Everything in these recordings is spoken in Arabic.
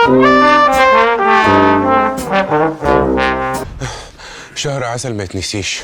شهر عسل ما يتنسيش.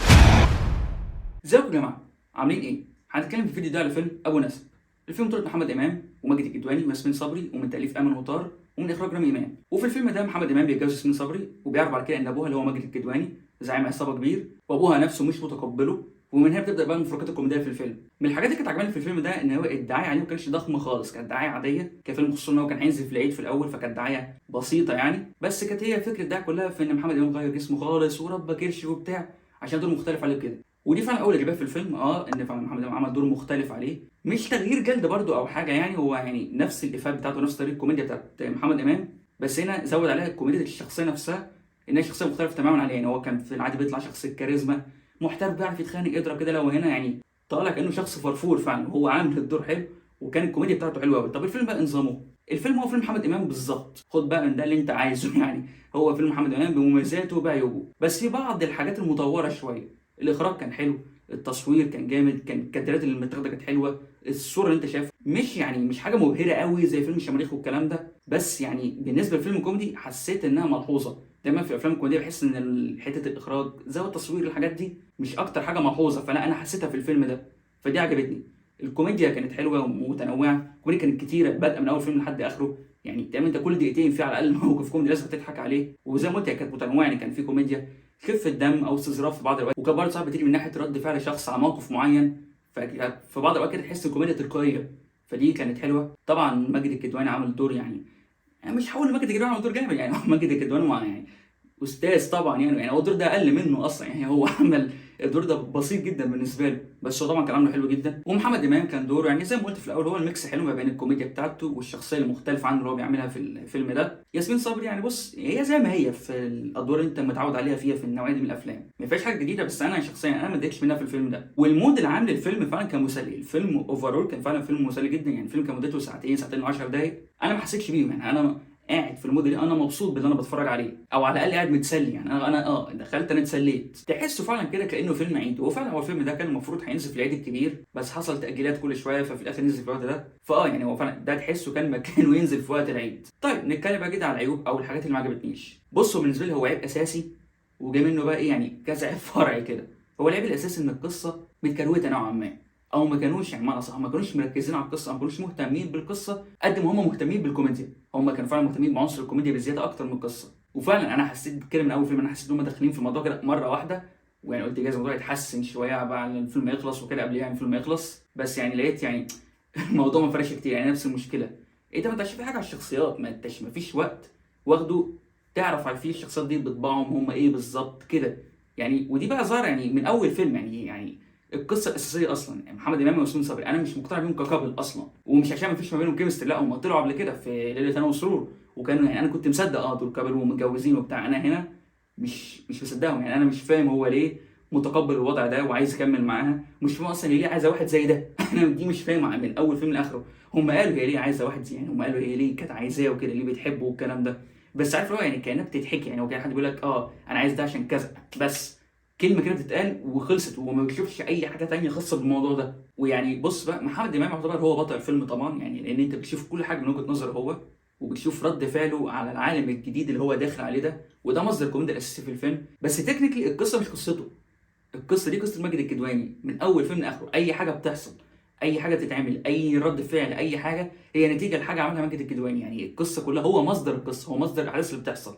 ازيكم يا جماعه، عاملين ايه؟ هنتكلم في الفيديو ده على فيلم ابو نسب. الفيلم بطولة محمد امام وماجد الكدواني وياسمين صبري، ومن تاليف امل وطار، ومن اخراج رامي امام. وفي الفيلم ده محمد امام بيتجوز ياسمين صبري، وبيعرف بعد كده ان ابوها اللي هو ماجد الكدواني زعيم عصابه كبير، وابوها نفسه مش متقبله. ومن هنا بتبدا بقى المفارقات الكوميديه في الفيلم. من الحاجات اللي كانت عجباني في الفيلم ده ان هو الدعايه عليه ما كانش ضخم خالص، كانت دعايه عاديه كفيلم، خصوصا ان هو كان هينزل في العيد في الاول، فكانت دعايه بسيطه يعني. بس كانت هي فكره الدعايه كلها في ان محمد امام غير جسمه خالص وربى كرش وبتاع عشان دور مختلف عليه كده. ودي فعلا اول اجابه في الفيلم، ان فعلا محمد امام عمل دور مختلف عليه، مش تغيير جلد برضو او حاجه يعني، هو يعني نفس الافات بتاعته، نفس طريقه الكوميديا بتاعت محمد امام، بس هنا زود عليها كوميديا الشخصيه نفسها، ان هي شخصيه مختلفه تماما عليه. يعني هو كان في العادي بيطلع شخص كاريزما محترف بيعرف يتخانق يضرب كده، لو هنا يعني طالع كانه شخص فرفور فعلا، وهو عامل الدور حلو، وكان الكوميديا بتاعته حلوه قوي. طب الفيلم بقى نظامه، الفيلم هو فيلم محمد امام بالظبط، خد بقى من ده اللي انت عايزه يعني. هو فيلم محمد امام بمميزاته وبعيوبه، بس في بعض الحاجات المطوره شويه. الاخراج كان حلو، التصوير كان جامد، كان الكادرات اللي متاخده كانت حلوه، الصوره اللي انت شايفها مش حاجه مبهره قوي زي فيلم الشماريخ والكلام ده، بس يعني بالنسبه لفيلم كوميدي حسيت انها ملحوظه. دايما في الافلام الكوميديه بحس ان حته الاخراج زي التصوير الحاجات دي مش اكتر حاجه ملحوظه، فلا انا حسيتها في الفيلم ده، فدي عجبتني. الكوميديا كانت حلوه ومتنوعه، الكوميديا كانت كتيره بادئه من اول فيلم لحد اخره، يعني تقريبا انت كل دقيقتين في على الاقل موقف كوميدي لازم تضحك عليه. وزي ما قلت هي كانت متنوعه، يعني كان في كوميديا خفه دم او استظراف في بعض الاوقات، وكان برضه ساعات بتيجي من ناحيه رد فعل شخص على موقف معين، ففي بعض الاوقات كده تحس الكوميديا تلقائيه، فدي كانت حلوه. طبعا ماجد الكدواني عمل دور يعني مش هقول ماجد الكدواني عمل دور جامد يعني ماجد الكدواني يعني استاذ طبعا يعني هو الدور ده اقل منه اصلا، يعني هو عمل الدور ده بسيط جدا بالنسبه له، بس هو طبعا كان عامله حلو جدا. ومحمد امام كان دوره يعني زي ما قلت في الاول، هو الميكس حلو ما بين الكوميديا بتاعته والشخصيه المختلفه عنه اللي هو بيعملها في الفيلم ده. ياسمين صبري يعني بص، هي زي ما هي في الادوار اللي انت متعود عليها فيها في النوعيه دي من الافلام، ما فيهاش حاجه جديده، بس انا شخصيا انا ما اتضايقتش منها في الفيلم ده. والمود العام للفيلم فعلا كان مسلي، الفيلم اوفرول كان فعلا فيلم مسلي جدا، يعني الفيلم كان مدته ساعتين ساعتين و10 دقائق، انا ما حسيتش بيهم، يعني انا قاعد في المود اللي انا مبسوط باللي انا بتفرج عليه، او على الاقل قاعد متسلي، يعني انا دخلت انا اتسليت، تحسه فعلا كده كانه فيلم عيد. وفعلا هو الفيلم ده كان المفروض هينزل في العيد الكبير، بس حصل تاجيلات كل شويه، ففي الاخر نزل في الوقت ده، يعني هو فعلا ده تحسه كان مكانه ينزل في وقت العيد. طيب نتكلم بقى كده على العيوب او الحاجات اللي ما عجبتنيش. بصوا بالنسبه لي هو عيب اساسي، وجاي منه بقى ايه يعني كذا عيب فرعي كده. هو العيب الاساسي ان القصه متكروته نوعا ما، او ما كانوش يعني معنى صح ما كانوش مركزين على القصه، ما كانوش مهتمين بالقصه قد ما هم مهتمين بالكوميديا، هم كانوا فعلا مهتمين بعنصر الكوميديا بزياده اكتر من القصه. وفعلا انا حسيت كده من اول فيلم، انا حسيت ان هم داخلين في الموضوع كده مره واحده، ويعني قلت جايز الموضوع يتحسن شويه بعد الفيلم يخلص وكده، قبل يعني الفيلم يخلص، بس يعني لقيت يعني الموضوع ما فرقش كتير، يعني نفس المشكله. انت ما انتش في حاجه على الشخصيات، ما فيش وقت واخده تعرف على فيه الشخصيات دي بطباعهم هم ايه بالظبط كده يعني. ودي بقى ظاهره يعني من اول فيلم، يعني القصه الاساسيه اصلا يعني محمد امام وياسمين صبري انا مش مقتنع بيهم ككابل اصلا، ومش عشان ما فيش ما بينهم كيمستري، لا هم طلعوا قبل كده في ليله انا وسرور، وكانوا يعني انا كنت مصدق دول كابل ومتجوزين وبتاع، انا هنا مش مصدقهم، يعني انا مش فاهم هو ليه متقبل الوضع ده وعايز يكمل معاها، مش فاهم اصلا هي ليه عايزه واحد زي ده انا دي مش فاهم من اول فيلم لاخره. هم قالوا هي ليه عايزه واحد زي، يعني هم قالوا هي ليه كانت عايزاه وكده، ليه بتحبه والكلام ده، بس عارف هو يعني كانها بتضحك، يعني هو كان حد بيقول لك انا عايز ده عشان كذا، بس كلمه كده بتتقال وخلصت، وما بتشوفش اي حاجه تانية خاصه بالموضوع ده. ويعني بص بقى محمد امام يعتبر هو بطل الفيلم طبعا، يعني لان انت بتشوف كل حاجه من وجهه نظره هو، وبتشوف رد فعله على العالم الجديد اللي هو داخل عليه ده، وده مصدر الكوميديا الاساسي في الفيلم. بس تكنيكلي القصه مش قصته، القصه دي قصه ماجد الكدواني من اول فيلم لاخره، اي حاجه بتحصل، اي حاجه بتتعمل، اي رد فعل، اي حاجه هي نتيجه لحاجه عملها ماجد الكدواني، يعني القصه كلها هو مصدر القصه، هو مصدر الاحداث اللي بتحصل،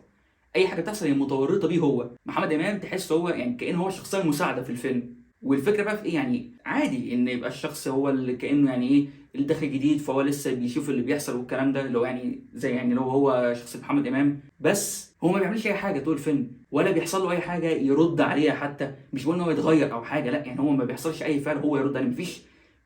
اي حاجه بتحصل هي متورطه بيه هو. محمد امام تحس هو يعني كانه هو الشخصيه المساعده في الفيلم. والفكره بقى في ايه، يعني عادي ان يبقى الشخص هو اللي كانه يعني ايه اللي داخل جديد، فهو لسه بيشوف اللي بيحصل والكلام ده، اللي هو يعني زي يعني لو هو شخصيه محمد امام، بس هو ما بيعملش اي حاجه طول الفيلم، ولا بيحصل له اي حاجه يرد عليها، حتى مش بقول ان هو يتغير او حاجه، لا يعني هو ما بيحصلش اي فعل هو يرد عليه،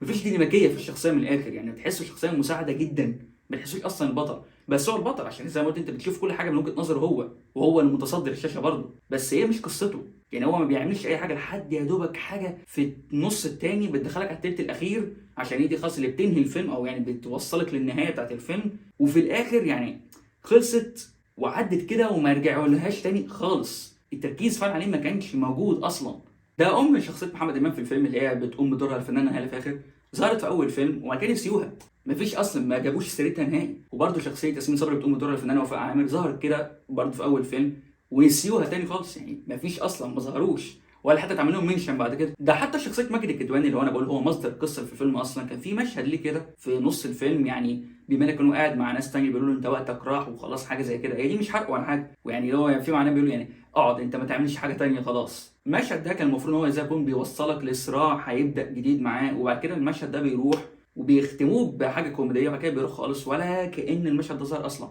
مفيش ديناميكيه في الشخصيه من الاخر، يعني تحسه شخصيه مساعده جدا، ما تحسوش اصلا البطل، بس هو البطل عشان زي ما قلت انت بتشوف كل حاجه من وجهه نظره هو، وهو المتصدر الشاشه برضه، بس هي مش قصته، يعني هو ما بيعملش اي حاجه لحد يا دوبك حاجه في النص التاني بتدخلك على التلت الاخير، عشان هي دي خلاص اللي بتنهي الفيلم، او يعني بتوصلك للنهايه بتاعت الفيلم، وفي الاخر يعني خلصت وعدت كده وما رجعولهاش تاني خالص، التركيز فعلا عليه ما كانش موجود اصلا. ده شخصيه محمد امام في الفيلم اللي هي بتقوم بدورها الفنانه هاله فاخر، ظهرت في اول فيلم وبعد كده نسيوها، مفيش اصلا، ما جابوش سيرتها نهائي. وبرده شخصيه ياسمين صبري بتقوم بدور الفنانه وفاء عامر ظهرت كده برده في اول فيلم ونسيوها تاني خالص، يعني مفيش اصلا، ما ظهروش ولا حتى اتعمل لهم منشن بعد كده. ده حتى شخصيه ماجد الكدواني اللي هو انا بقول هو مصدر القصه في الفيلم اصلا، كان في مشهد ليه كده في نص الفيلم، يعني بما انك انه قاعد مع ناس تانية بيقولوا له انت وقتك راح وخلاص حاجه زي كده، هي دي مش حرق ولا حاجه، ويعني هو في معناه بيقول يعني اقعد انت ما تعملش حاجه تانية خلاص. المشهد ده كان المفروض ان هو زي يكون بيوصلك لصراع هيبدا جديد معاه، وبعد كده المشهد ده بيروح وبيختموه بحاجه كوميديه، وبعد كده بيروح خالص ولا كأن المشهد ده ظهر اصلا.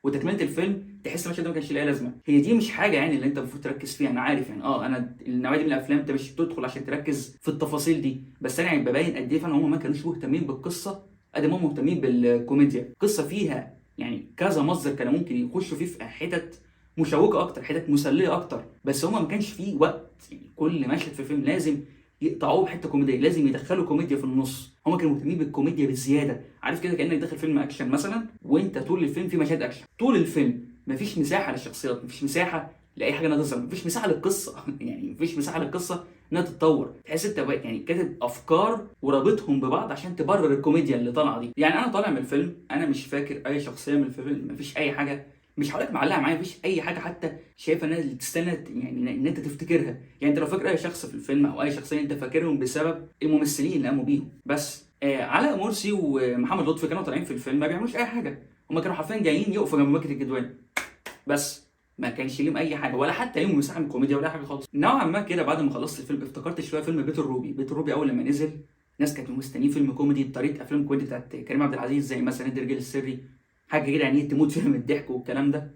وتكمله الفيلم تحس المشهد ده ما كانش ليه لازمه. هي دي مش حاجه يعني اللي انت المفروض تركز فيها، انا عارف يعني انا النوعيه دي من الافلام انت مش بتدخل عشان تركز في التفاصيل دي، بس انا يعني ببين قد ايه فعلا هم ما كانوش مهتمين بالقصه قد ما هم مهتمين بالكوميديا. القصه فيها يعني كذا مصدر كانوا ممكن يخشوا فيه في حتت مشوقه اكتر، حتت مسليه اكتر، بس هم ما كانش فيه وقت. يعني كل مشهد في الفيلم لازم يقطعوه بحته كوميديه، لازم يدخلوا كوميديا في النص. هم كانوا مهتمين بالكوميديا بالزياده، عارف كده كانك داخل فيلم اكشن مثلا وانت طول الفيلم في مشاهد اكشن، طول الفيلم مفيش مساحه للشخصيات، مفيش مساحه لاي حاجه انها تظهر، مفيش مساحه للقصه يعني مفيش مساحه للقصه انها تتطور. تحس انت يعني كاتب افكار ورابطهم ببعض عشان تبرر الكوميديا اللي طالعه دي. يعني انا طالع من الفيلم انا مش فاكر اي شخصيه من الفيلم، مفيش اي حاجه، مش هقول لك معلقه معايا، مفيش اي حاجه حتى شايفه انها اللي تستنى يعني ان انت تفتكرها. يعني انت لو فاكر اي شخص في الفيلم او اي شخصيه انت فاكرهم بسبب الممثلين اللي قاموا بيهم بس. علاء مرسي ومحمد لطفي كانوا طالعين في الفيلم ما بيعملوش اي حاجه، هما كانوا حرفيا جايين يقفوا جنب ماجد الكدواني بس، ما كانش ليهم اي حاجه ولا حتى ليهم مساحه من الكوميديا ولا حاجه خالص. نوعا ما كده بعد ما خلصت الفيلم افتكرت شويه فيلم بيت الروبي. بيت الروبي اول لما نزل ناس كانوا مستنيين فيلم كوميدي بطريقه افلام الكوميدي بتاعت كريم عبد العزيز، زي مثلا نادي الرجال السري، حاجه كده يعني تموت فيها من الضحك والكلام ده.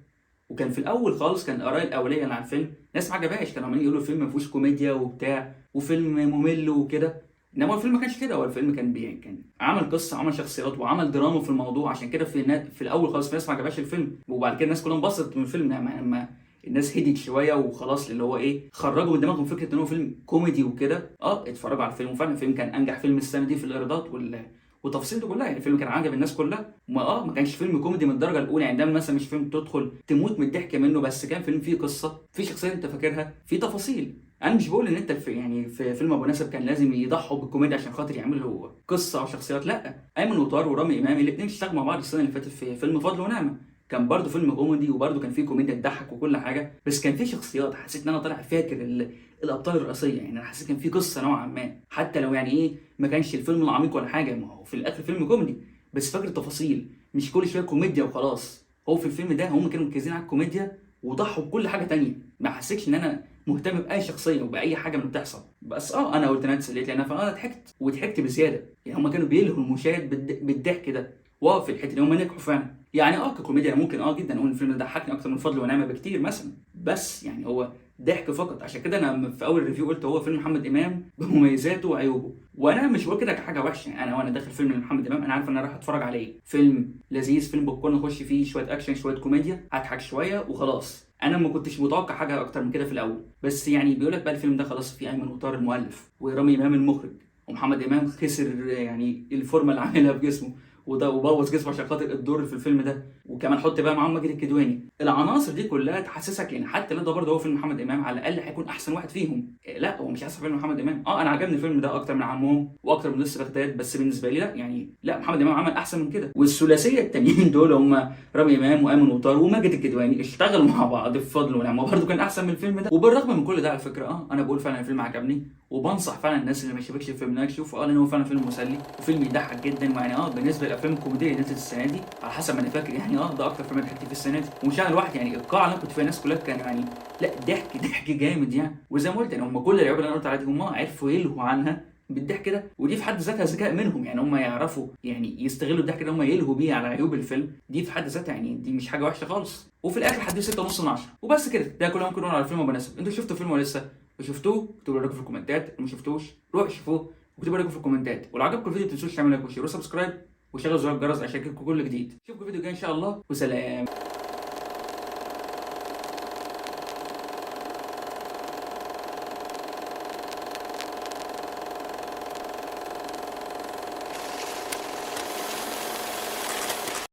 وكان في الاول خالص كان الاراء الاوليه اللي على الفيلم ناس ما عجبهاش، كانوا عمالين يقولوا الفيلم ما فيهوش كوميديا وبتاع وفيلم ممل وكده. انما الفيلم ما كانش كده، هو الفيلم كان عمل قصه، عمل شخصيات، وعمل دراما في الموضوع. عشان كده في الاول خالص في ناس ما عجبهاش الفيلم، وبعد كده الناس كلها انبسطت من الفيلم لما الناس هديت شويه وخلاص، اللي هو ايه خرجوا من دماغهم فكره ان هو فيلم كوميدي وكده. اتفرجوا على الفيلم وفعلا الفيلم كان انجح فيلم السنه دي في الايرادات والتفاصيل دي كلها. يعني الفيلم كان عجب الناس كلها، ما كانش فيلم كوميدي من الدرجه الاولى، يعني ده مثلا مش فيلم تدخل تموت من الضحك منه، بس كان فيلم فيه قصه، فيه شخصيه انت فاكرها، فيه تفاصيل. انا مش بقول ان انت في فيلم ابو ناسب كان لازم يضحوا بالكوميديا عشان خاطر يعملوا قصه او شخصيات، لا. ايمن وطار ورامي امام الاثنين اشتغلوا مع بعض السنه اللي فاتت في فيلم فضل ونعمه، كان برضه فيلم كوميدي وبرضه كان فيه كوميديا تضحك وكل حاجه، بس كان فيه شخصيات حسيت ان انا طالع فاكر الابطال الرئيسيه. يعني انا حسيت كان فيه قصه نوعا ما، حتى لو يعني ايه ما كانش الفيلم العميق ولا حاجه، ما هو في الاخر فيلم كوميدي، بس فاكر التفاصيل، مش كل شويه كوميديا وخلاص. هو في الفيلم ده هم كانوا مركزين على الكوميديا وضحوا بكل حاجه تانية، ما حسيتش ان انا مهتم باي شخصيه وباي حاجه من اللي بتحصل. بس انا قلت انا اتسليت لان انا ضحكت وضحكت بزياده. يعني هم كانوا بيلهوا المشاهد بالضحك ده، في الحته دي هم نجحوا فعلا. يعني ككوميديا انا ممكن جدا اقول الفيلم ده ضحكني اكتر من فضل ونعمه بكتير مثلا، بس يعني هو ضحك فقط. عشان كده انا في اول ريفيو قلت هو فيلم محمد امام بمميزاته وعيوبه، وانا مش بقول كده كحاجه وحشه. يعني انا وانا داخل فيلم لمحمد امام انا عارف ان انا رايح اتفرج عليه فيلم لذيذ، فيلم بكون اخش فيه شويه اكشن شويه كوميديا هضحك شويه وخلاص. انا ما كنتش متوقع حاجه اكتر من كده في الاول، بس يعني بيقول لك بقى الفيلم ده خلاص فيه ايمن وطار المؤلف ورامي امام المخرج، ومحمد امام خسر يعني الفورمه اللي عاملها بجسمه وده وبوظ جسمه عشان خاطر الدور في الفيلم ده، وكمان حط بقى معاهم ماجد الكدواني. العناصر دي كلها تحسسك يعني حتى لو ده برضه هو فيلم محمد امام على الاقل هيكون احسن واحد فيهم. لا هو مش احسن فيلم محمد امام. انا عجبني الفيلم ده اكتر من عمهم واكتر من لسه بغداد، بس بالنسبه لي لا، يعني لا محمد امام عمل احسن من كده. والثلاثيه التانيين دول هم رامي امام وايمن وطار وماجد الكدواني اشتغلوا مع بعض في فضل ونعمه، برضه كان احسن من الفيلم ده. وبالرغم من كل ده على فكره انا بقول فعلا الفيلم عجبني، وبنصح فعلا الناس اللي ما شافتش الفيلم ده يشوفوا لان هو فعلا فيلم مسلي وفيلم يضحك جدا. يعني بالنسبه للافلام الكوميديه اللي نزلت السنه دي على حسب ما انا فاكر يعني ده اكتر فيلم ضحكت فيه السنه دي، ومش انا لوحدي. يعني القاعه اللي انا كنت فيها الناس كلها كان يعني لا ضحك جامد يعني. وزي ما قلت يعني هم كل العيوب اللي انا قلت عليها دي هم عرفوا يلهوا عنها بالضحك كده، ودي في حد ذاتها ذكاء منهم. يعني هم يعرفوا يعني يستغلوا الضحك ده هم يلهوا بيه على عيوب الفيلم، دي في حد ذاتها يعني دي مش حاجه وحشه خالص. وفي الاخر هديه 6.5 من 10 وبس كده. ده كل ما ممكن نقول على الفيلم ابو ناسب. انتوا شفتوا الفيلم ولا لسه؟ لو شفتوه اكتبوا رايكم في الكومنتات، ما شفتوش روحوا شوفوه واكتبوا رايكم في الكومنتات. ولو عجبكم الفيديو ما تنسوش تعملوا لايك وشير وسبسكرايب وشغلوا زر الجرس عشان يجيلكم كل جديد. اشوفكم فيديو جاي ان شاء الله، وسلام.